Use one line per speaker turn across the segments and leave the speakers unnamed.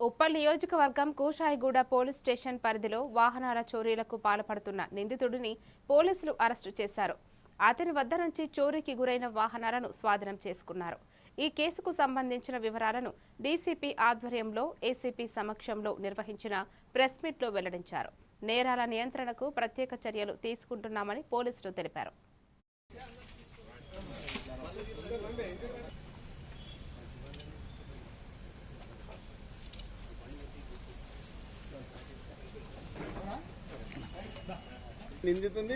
ఉప్పల్ నియోజకవర్గం Kushaiguda police station పరిధిలో వాహనాల చోరీలకు పాల్పడుతున్న నిందితుడిని పోలీసులు అరెస్టు చేశారు. అతని వద్ద నుంచి చోరీకి గురైన వాహనాలను స్వాధీనం చేసుకున్నారు. ఈ కేసుకు సంబంధించిన వివరాలను డీసీపీ ఆధ్వర్యంలో ఏసీపీ సమక్షంలో నిర్వహించిన ప్రెస్ మీట్లో వెల్లడించారు. నేరాల నియంత్రణకు ప్రత్యేక చర్యలు తీసుకుంటున్నామని పోలీసులు తెలిపారు.
నిందితుంది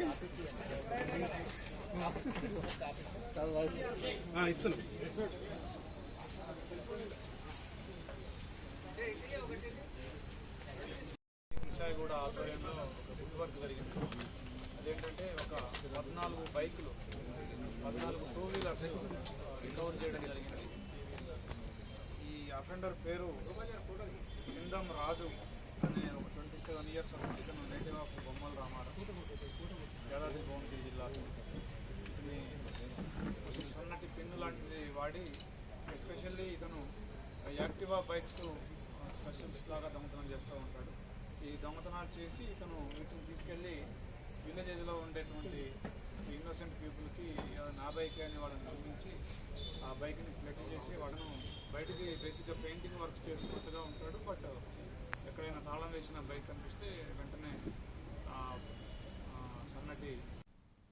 ఇస్తున్నాం.
కూడా ఆధ్వర్యంలో ఒక గుడ్ వర్క్ జరిగింది. అదేంటంటే ఒక 14 బైకులు 14 టూ వీలర్స్ రికవర్ చేయడం జరిగింది. ఈ అఫెండర్ పేరు కిందం రాజు అనే ఒక 27 ఇయర్స్ ఇతను నేటివ్ ఆఫ్ బొమ్మల రామారావు, యాదాద్రి భువనగిరి జిల్లా. ఇతని సన్నటి పిన్ను లాంటిది వాడి ఎస్పెషల్లీ ఇతను యాక్టివా బైక్స్ స్పెషలిస్ట్ లాగా దొంగతనం చేస్తూ ఉంటాడు. ఈ దొంగతనాలు చేసి ఇతను వీటిని తీసుకెళ్ళి విలేజెస్లో ఉండేటువంటి ఇన్నోసెంట్ పీపుల్కి నా బైక్ అని వాళ్ళని నమ్మించి ఆ బైక్ని ప్లెట్ చేసి వాళ్ళను బయటికి బేసిక్గా పెయింటింగ్ వర్క్స్ చేస్తున్నట్టుగా ఉంటాడు. బట్ ఎక్కడైనా తాళం వేసిన బైక్ కనిపిస్తే వెంటనే సన్నటి